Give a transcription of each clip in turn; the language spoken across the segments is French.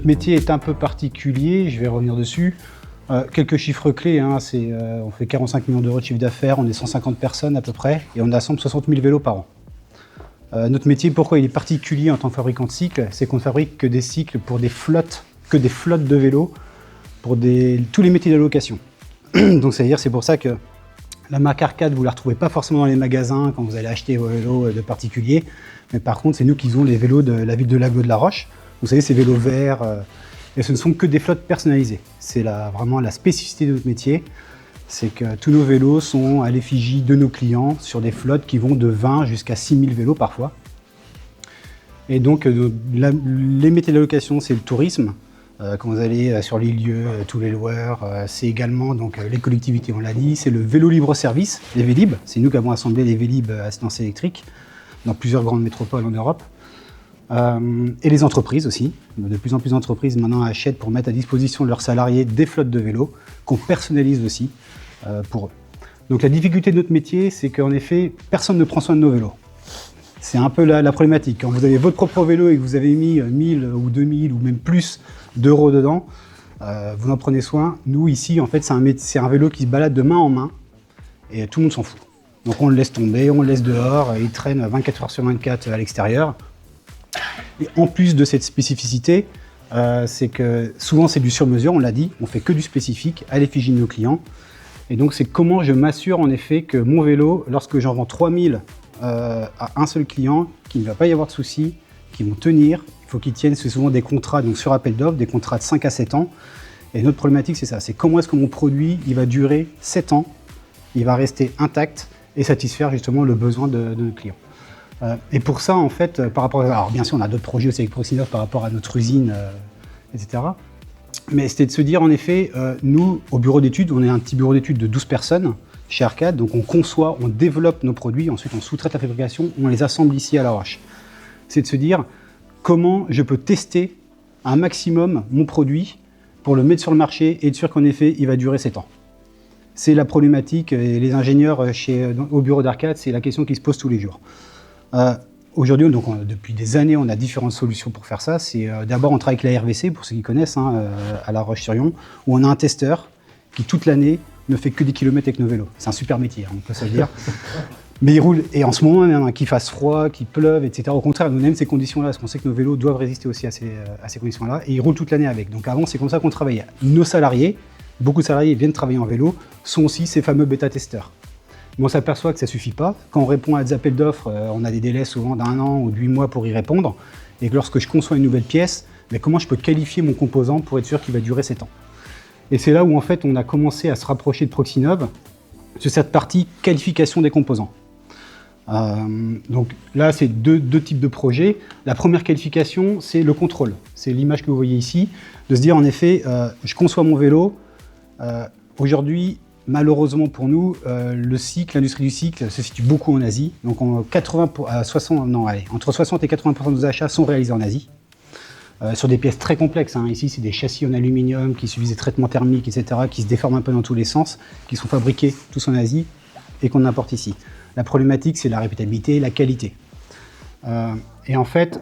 Notre métier est un peu particulier, je vais revenir dessus. Quelques chiffres clés, hein, on fait 45 millions d'euros de chiffre d'affaires, on est 150 personnes à peu près, et on assemble 60 000 vélos par an. Notre métier, pourquoi il est particulier en tant que fabricant de cycles, c'est qu'on ne fabrique que des cycles pour des flottes de vélos, pour tous les métiers de la location. Donc c'est pour ça que la marque Arcade, vous ne la retrouvez pas forcément dans les magasins quand vous allez acheter vos vélos de particuliers, mais par contre, c'est nous qui faisons les vélos de la ville de Lago-de-la-Roche. Vous savez, ces vélos verts, et ce ne sont que des flottes personnalisées. C'est vraiment la spécificité de notre métier, c'est que tous nos vélos sont à l'effigie de nos clients sur des flottes qui vont de 20 jusqu'à 6 000 vélos parfois. Et donc, les métiers de la location, c'est le tourisme. Quand vous allez sur les lieux, tous les loueurs, c'est également donc, les collectivités, on l'a dit, c'est le vélo libre-service, les Vélib. C'est nous qui avons assemblé les Vélib à assistance électrique dans plusieurs grandes métropoles en Europe. Et les entreprises aussi. De plus en plus d'entreprises maintenant achètent pour mettre à disposition de leurs salariés des flottes de vélos qu'on personnalise aussi pour eux. Donc la difficulté de notre métier, c'est qu'en effet, personne ne prend soin de nos vélos. C'est un peu la problématique. Quand vous avez votre propre vélo et que vous avez mis 1000 ou 2000 ou même plus d'euros dedans, vous en prenez soin. Nous ici, en fait, c'est un vélo qui se balade de main en main et tout le monde s'en fout. Donc on le laisse tomber, on le laisse dehors, et il traîne 24 heures sur 24 à l'extérieur. Et en plus de cette spécificité, c'est que souvent c'est du sur-mesure, on l'a dit, on fait que du spécifique à l'effigie de nos clients. Et donc c'est comment je m'assure en effet que mon vélo, lorsque j'en vends 3000 à un seul client, qu'il ne va pas y avoir de soucis, qu'ils vont tenir, il faut qu'ils tiennent, c'est souvent des contrats donc sur appel d'offres, des contrats de 5 à 7 ans. Et notre problématique c'est ça, c'est comment est-ce que mon produit il va durer 7 ans, il va rester intact et satisfaire justement le besoin de nos clients. Et pour ça, en fait, par rapport alors bien sûr, on a d'autres projets aussi avec Proxinov par rapport à notre usine, etc. Mais c'était de se dire, en effet, nous, au bureau d'études, on est un petit bureau d'études de 12 personnes chez Arcade, donc on conçoit, on développe nos produits, ensuite on sous-traite la fabrication, on les assemble ici à l'arrache. C'est de se dire, comment je peux tester un maximum mon produit pour le mettre sur le marché et être sûr qu'en effet, il va durer 7 ans. C'est la problématique, et les ingénieurs au bureau d'Arcade, c'est la question qui se pose tous les jours. Aujourd'hui, donc, depuis des années, on a différentes solutions pour faire ça. D'abord, on travaille avec la RVC, pour ceux qui connaissent, à La Roche-sur-Yon, où on a un testeur qui, toute l'année, ne fait que des kilomètres avec nos vélos. C'est un super métier, on peut se le dire. Mais il roule, et en ce moment, même, qu'il fasse froid, qu'il pleuve, etc. Au contraire, nous aimons ces conditions-là, parce qu'on sait que nos vélos doivent résister aussi à ces conditions-là, et ils roulent toute l'année avec. Donc avant, c'est comme ça qu'on travaillait. Nos salariés, beaucoup de salariés viennent travailler en vélo, sont aussi ces fameux bêta-testeurs. Mais on s'aperçoit que ça ne suffit pas. Quand on répond à des appels d'offres, on a des délais souvent d'1 an ou de 8 mois pour y répondre. Et que lorsque je conçois une nouvelle pièce, comment je peux qualifier mon composant pour être sûr qu'il va durer 7 ans. Et c'est là où en fait on a commencé à se rapprocher de Proxinov sur cette partie qualification des composants. Donc là, c'est deux types de projets. La première qualification, c'est le contrôle. C'est l'image que vous voyez ici, de se dire en effet, je conçois mon vélo. Aujourd'hui, malheureusement pour nous, l'industrie du cycle se situe beaucoup en Asie. Donc entre 60 et 80% de nos achats sont réalisés en Asie. Sur des pièces très complexes. Ici, c'est des châssis en aluminium qui subissent des traitements thermiques, etc., qui se déforment un peu dans tous les sens, qui sont fabriqués tous en Asie et qu'on importe ici. La problématique, c'est la répétabilité et la qualité. Et en fait,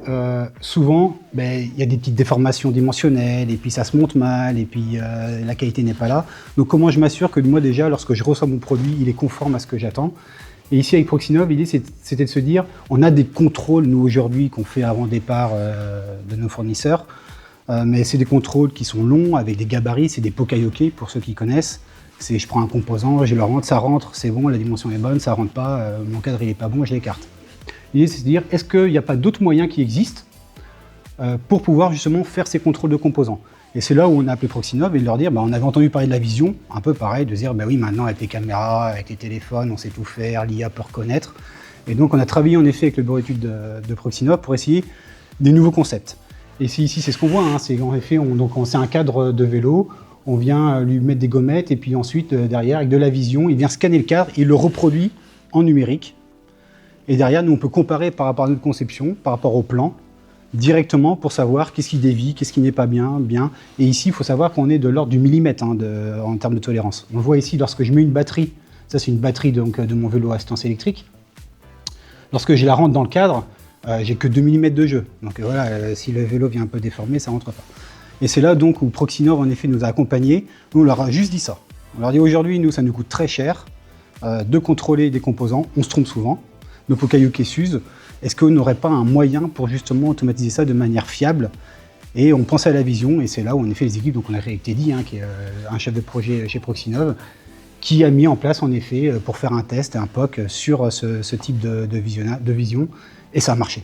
souvent, il y a des petites déformations dimensionnelles, et puis ça se monte mal, et puis la qualité n'est pas là. Donc comment je m'assure que moi déjà, lorsque je reçois mon produit, il est conforme à ce que j'attends. Et ici avec Proxinov, l'idée c'était de se dire, on a des contrôles, nous aujourd'hui, qu'on fait avant départ de nos fournisseurs, mais c'est des contrôles qui sont longs, avec des gabarits, c'est des pokayoke pour ceux qui connaissent. Je prends un composant, je le rentre, ça rentre, c'est bon, la dimension est bonne, ça rentre pas, mon cadre il est pas bon, je l'écarte. L'idée, c'est de dire, est-ce qu'il n'y a pas d'autres moyens qui existent pour pouvoir justement faire ces contrôles de composants? Et c'est là où on a appelé Proxinov et de leur dire, on avait entendu parler de la vision, un peu pareil, de dire, oui, maintenant avec les caméras, avec les téléphones, on sait tout faire, l'IA peut reconnaître. Et donc on a travaillé en effet avec le bureau d'études de Proxinov pour essayer des nouveaux concepts. Et ici, c'est ce qu'on voit, c'est en effet, c'est un cadre de vélo, on vient lui mettre des gommettes et puis ensuite, derrière, avec de la vision, il vient scanner le cadre, il le reproduit en numérique. Et derrière, nous, on peut comparer par rapport à notre conception, par rapport au plan, directement pour savoir qu'est-ce qui dévie, qu'est-ce qui n'est pas bien. Et ici, il faut savoir qu'on est de l'ordre du millimètre en termes de tolérance. On le voit ici, lorsque je mets une batterie, ça c'est une batterie donc, de mon vélo à assistance électrique, lorsque je la rentre dans le cadre, j'ai que 2 mm de jeu. Donc voilà, si le vélo vient un peu déformé, ça ne rentre pas. Et c'est là donc où Proxinov en effet nous a accompagnés. Nous on leur a juste dit ça. On leur dit aujourd'hui, nous ça nous coûte très cher de contrôler des composants, on se trompe souvent, nos pots cailloux s'usent. Est-ce qu'on n'aurait pas un moyen pour justement automatiser ça de manière fiable? Et on pensait à la vision, et c'est là où en effet les équipes, donc on a avec Teddy, qui est un chef de projet chez Proxinov, qui a mis en place en effet pour faire un test, un POC sur ce type de vision, et ça a marché.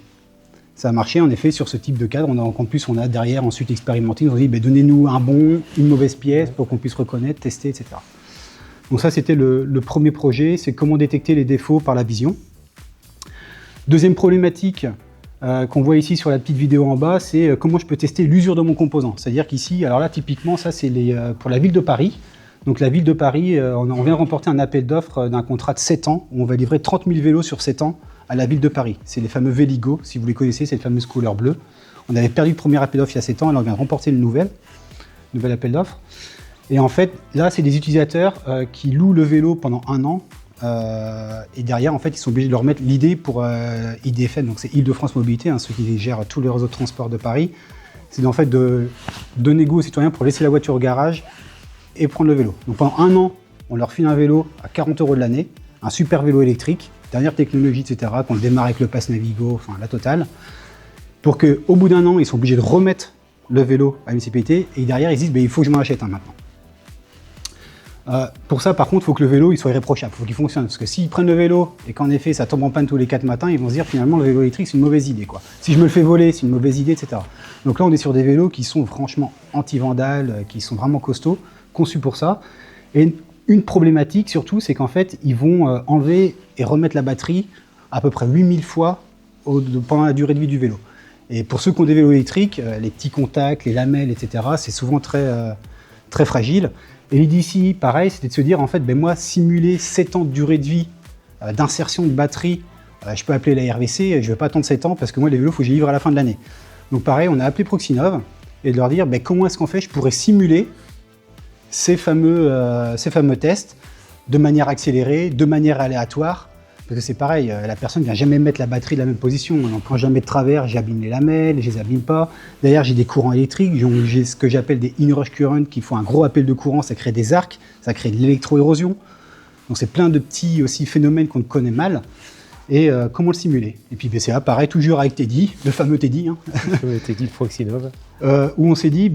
Ça a marché en effet sur ce type de cadre. En plus, on a derrière ensuite expérimenté. Ils ont dit donnez-nous un bon, une mauvaise pièce pour qu'on puisse reconnaître, tester, etc. Donc ça, c'était le premier projet, c'est comment détecter les défauts par la vision. Deuxième problématique qu'on voit ici sur la petite vidéo en bas, c'est comment je peux tester l'usure de mon composant. C'est-à-dire qu'ici, alors là, typiquement, ça c'est pour la ville de Paris. Donc la ville de Paris, on vient de remporter un appel d'offres d'un contrat de 7 ans, où on va livrer 30 000 vélos sur 7 ans à la ville de Paris. C'est les fameux Véligo, si vous les connaissez, c'est les fameuses couleurs bleues. On avait perdu le premier appel d'offres il y a 7 ans, et là on vient de remporter le nouvel appel d'offres. Et en fait, là, c'est des utilisateurs qui louent le vélo pendant 1 an. Et derrière, en fait, ils sont obligés de leur mettre l'idée pour IDFM, donc c'est Île-de-France Mobilité, ceux qui gèrent tous les réseaux de transport de Paris. C'est en fait de donner goût aux citoyens pour laisser la voiture au garage et prendre le vélo. Donc pendant 1 an, on leur file un vélo à 40 € de l'année, un super vélo électrique, dernière technologie, etc., qu'on démarre avec le pass Navigo, enfin la totale, pour qu'au bout d'1 an, ils sont obligés de remettre le vélo à la municipalité, et derrière, ils disent il faut que je m'en achète un maintenant. Pour ça, par contre, il faut que le vélo il soit irréprochable, il faut qu'il fonctionne. Parce que s'ils prennent le vélo et qu'en effet ça tombe en panne tous les 4 matins, ils vont se dire finalement le vélo électrique c'est une mauvaise idée, quoi. Si je me le fais voler, c'est une mauvaise idée, etc. Donc là, on est sur des vélos qui sont franchement anti-vandales, qui sont vraiment costauds, conçus pour ça. Et une problématique surtout, c'est qu'en fait, ils vont enlever et remettre la batterie à peu près 8000 fois pendant la durée de vie du vélo. Et pour ceux qui ont des vélos électriques, les petits contacts, les lamelles, etc., c'est souvent très fragile. Et l'idée ici, pareil, c'était de se dire, en fait, moi, simuler 7 ans de durée de vie d'insertion de batterie, je peux appeler la RVC, je ne vais pas attendre 7 ans parce que moi, les vélos, il faut que je les livre à la fin de l'année. Donc pareil, on a appelé Proxinov et de leur dire, comment est-ce qu'en fait, je pourrais simuler ces fameux tests de manière accélérée, de manière aléatoire. Parce que c'est pareil, la personne ne vient jamais mettre la batterie de la même position. Donc quand je la mets de travers, j'abîme les lamelles, je les abîme pas. D'ailleurs, j'ai des courants électriques, j'ai ce que j'appelle des inrush current qui font un gros appel de courant, ça crée des arcs, ça crée de l'électro-érosion. Donc c'est plein de petits aussi phénomènes qu'on connaît mal. Et comment le simuler? Et puis BCA, pareil, toujours avec Teddy, le fameux Teddy. Teddy de Proxinov. Où on s'est dit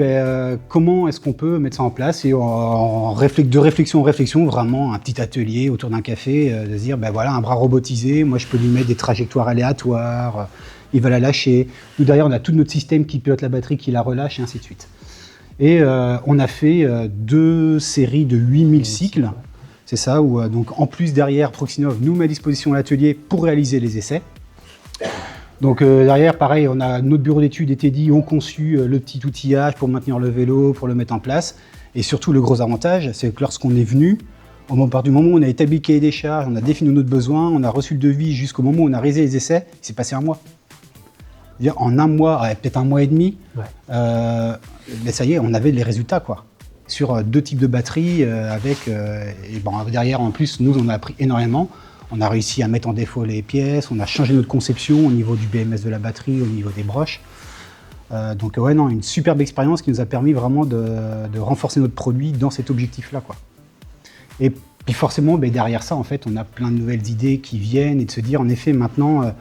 comment est-ce qu'on peut mettre ça en place, et de réflexion en réflexion, vraiment un petit atelier autour d'un café, de se dire voilà, un bras robotisé, moi je peux lui mettre des trajectoires aléatoires, il va la lâcher. Nous derrière on a tout notre système qui pilote la batterie, qui la relâche et ainsi de suite. Et on a fait 2 séries de 8000 cycles. C'est ça, où donc en plus derrière Proxinov nous met à disposition l'atelier pour réaliser les essais. Donc derrière, pareil, on a notre bureau d'études et Teddy ont conçu le petit outillage pour maintenir le vélo, pour le mettre en place. Et surtout, le gros avantage, c'est que lorsqu'on est venu, au part du moment où on a établi le cahier des charges, on a défini notre besoin, on a reçu le devis jusqu'au moment où on a réalisé les essais, il s'est passé 1 mois. C'est-à-dire en 1 mois, peut-être 1 mois et demi, mais ça y est, on avait les résultats, quoi. Sur 2 types de batteries, derrière en plus, nous on a appris énormément. On a réussi à mettre en défaut les pièces, on a changé notre conception au niveau du BMS de la batterie, au niveau des broches. Donc une superbe expérience qui nous a permis vraiment de renforcer notre produit dans cet objectif-là, quoi. Et puis forcément, derrière ça, en fait, on a plein de nouvelles idées qui viennent et de se dire, en effet, maintenant,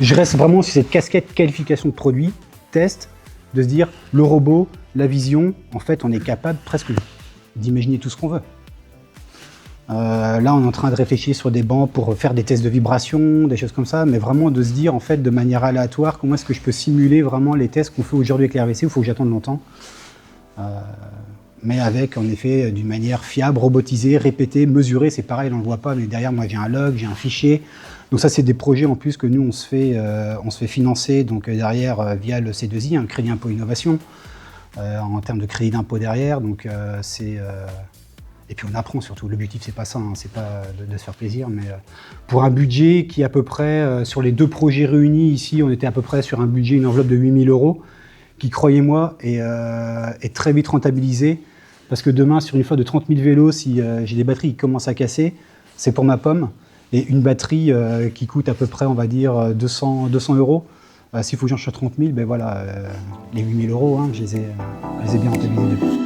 je reste vraiment sur cette casquette qualification de produit, test, de se dire, le robot, la vision, en fait, on est capable presque d'imaginer tout ce qu'on veut. Là, on est en train de réfléchir sur des bancs pour faire des tests de vibration, des choses comme ça, mais vraiment de se dire, en fait, de manière aléatoire, comment est-ce que je peux simuler vraiment les tests qu'on fait aujourd'hui avec les RVC, où il faut que j'attende longtemps. Mais avec, en effet, d'une manière fiable, robotisée, répétée, mesurée, c'est pareil, on ne le voit pas, mais derrière, moi, j'ai un log, j'ai un fichier. Donc ça, c'est des projets en plus que nous, on se fait financer donc, derrière via le C2I, un crédit impôt innovation, en termes de crédit d'impôt derrière. Donc, et puis on apprend surtout. L'objectif, c'est pas ça, c'est pas de se faire plaisir, mais pour un budget qui est à peu près, sur les 2 projets réunis ici, on était à peu près sur un budget, une enveloppe de 8 000 €, qui, croyez-moi, est très vite rentabilisé. Parce que demain, sur une flotte de 30 000 vélos, si j'ai des batteries qui commencent à casser, c'est pour ma pomme. Et une batterie qui coûte à peu près, on va dire, 200 €, S'il faut que j'en achète 30 000, ben voilà, les 8 000 euros, hein, je les ai bien rentabilisés depuis.